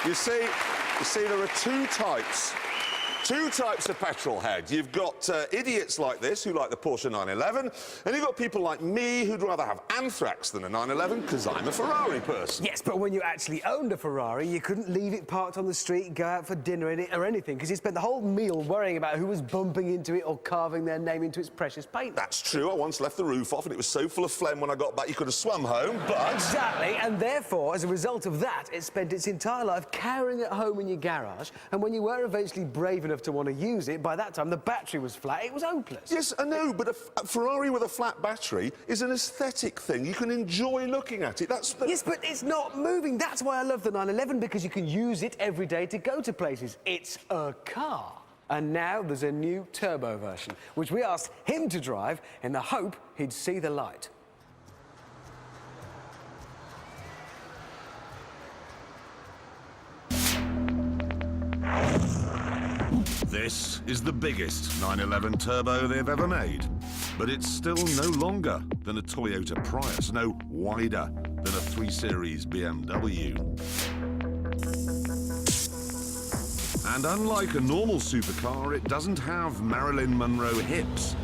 You see, there are two types of petrol head. You've got idiots like this who like the Porsche 911, and you've got people like me who'd rather have anthrax than a 911 because I'm a Ferrari person. Yes, but when you actually owned a Ferrari, you couldn't leave it parked on the street, go out for dinner in it or anything, because you spent the whole meal worrying about who was bumping into it or carving their name into its precious paint. That's true. I once left the roof off and it was so full of phlegm when I got back you could have swum home, but... Exactly, and therefore, as a result of that, it spent its entire life cowering at home in your garage, and when you were eventually brave enough to want to use it, by that time the battery was flat, it was hopeless. Yes, I know, but a Ferrari with a flat battery is an aesthetic thing. You can enjoy looking at it. That's the... Yes, but it's not moving. That's why I love the 911, because you can use it every day to go to places. It's a car. And now there's a new turbo version, which we asked him to drive in the hope he'd see the light. This is the biggest 911 turbo they've ever made, but it's still no longer than a Toyota Prius, no wider than a 3 Series BMW. And unlike a normal supercar, it doesn't have Marilyn Monroe hips,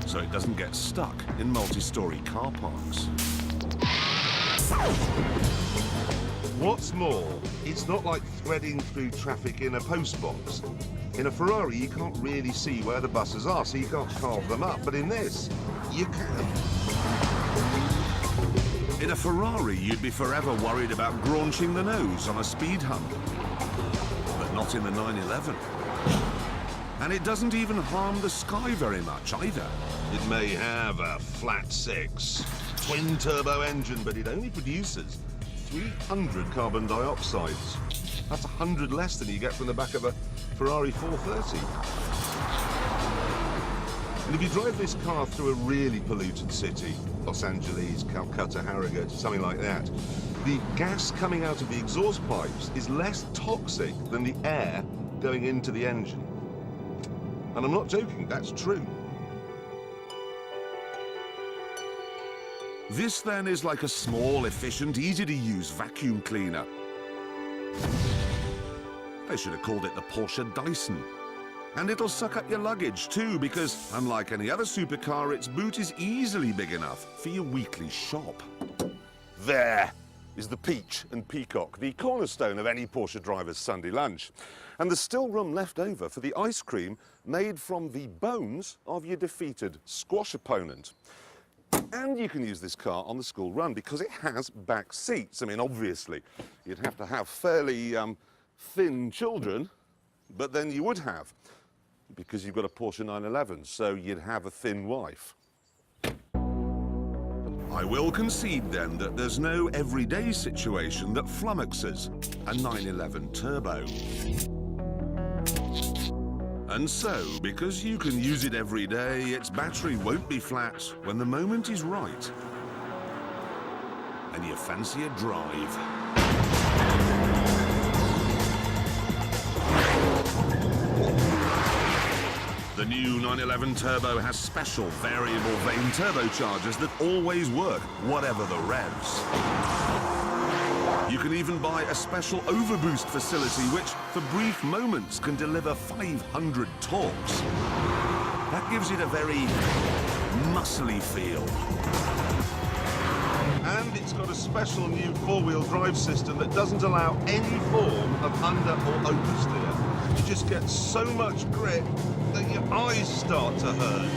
so it doesn't get stuck in multi-story car parks. What's more, it's not like threading through traffic in a postbox. In a Ferrari, you can't really see where the buses are, so you can't carve them up. But in this, you can. In a Ferrari, you'd be forever worried about graunching the nose on a speed hump. But not in the 911. And it doesn't even harm the sky very much, either. It may have a flat 6 twin-turbo engine, but it only produces 300 carbon dioxides. That's 100 less than you get from the back of a Ferrari 430. And if you drive this car through a really polluted city, Los Angeles, Calcutta, Harrogate, something like that, the gas coming out of the exhaust pipes is less toxic than the air going into the engine. And I'm not joking, that's true. This, then, is like a small, efficient, easy-to-use vacuum cleaner. They should have called it the Porsche Dyson. And it'll suck up your luggage, too, because, unlike any other supercar, its boot is easily big enough for your weekly shop. There is the peach and peacock, the cornerstone of any Porsche driver's Sunday lunch. And there's still room left over for the ice cream made from the bones of your defeated squash opponent. And you can use this car on the school run because it has back seats. I mean, obviously, you'd have to have fairly thin children, but then you would have, because you've got a Porsche 911, so you'd have a thin wife. I will concede, then, that there's no everyday situation that flummoxes a 911 turbo. And so, because you can use it every day, its battery won't be flat when the moment is right. And you fancy a drive. The new 911 Turbo has special variable vane turbochargers that always work, whatever the revs. You can even buy a special overboost facility which, for brief moments, can deliver 500 torques. That gives it a very muscly feel. And it's got a special new four-wheel drive system that doesn't allow any form of under or oversteer. You just get so much grip that your eyes start to hurt.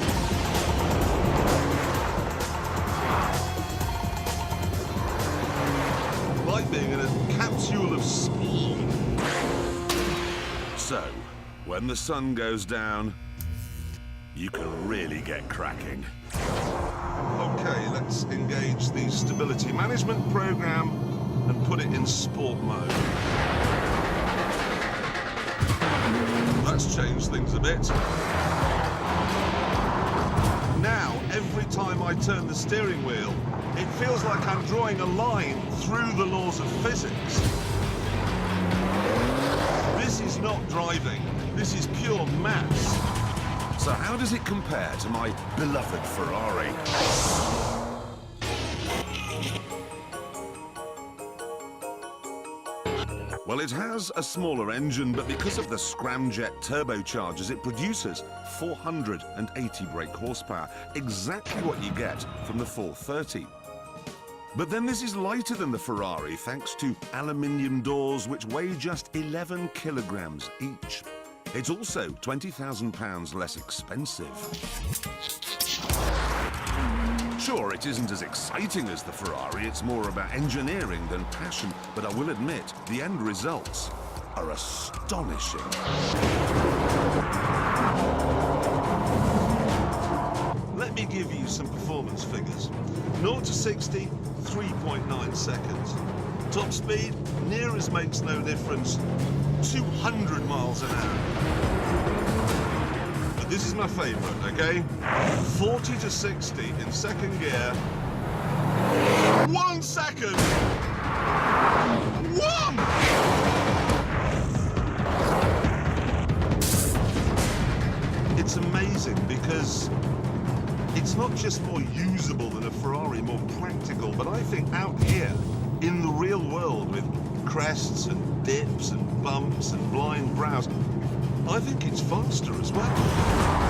Like being in a capsule of speed. So, when the sun goes down, you can really get cracking. Okay, let's engage the stability management program and put it in sport mode. That's changed things a bit. Now, every time I turn the steering wheel, it feels like I'm drawing a line through the laws of physics. This is not driving. This is pure maths. So how does it compare to my beloved Ferrari? Well, it has a smaller engine, but because of the scramjet turbochargers it produces, 480 brake horsepower, exactly what you get from the 430. But then this is lighter than the Ferrari thanks to aluminium doors which weigh just 11 kilograms each. It's also £20,000 less expensive. Sure, it isn't as exciting as the Ferrari, it's more about engineering than passion, but I will admit, the end results are astonishing. Let me give you some performance figures. 0 to 60, 3.9 seconds. Top speed, near as makes no difference, 200 miles an hour. But this is my favourite, okay? 40 to 60 in second gear. 1 second! 1! It's amazing because it's not just more usable than a Ferrari, more practical, but I think out here, in the real world, with crests and dips and bumps and blind brows, I think it's faster as well.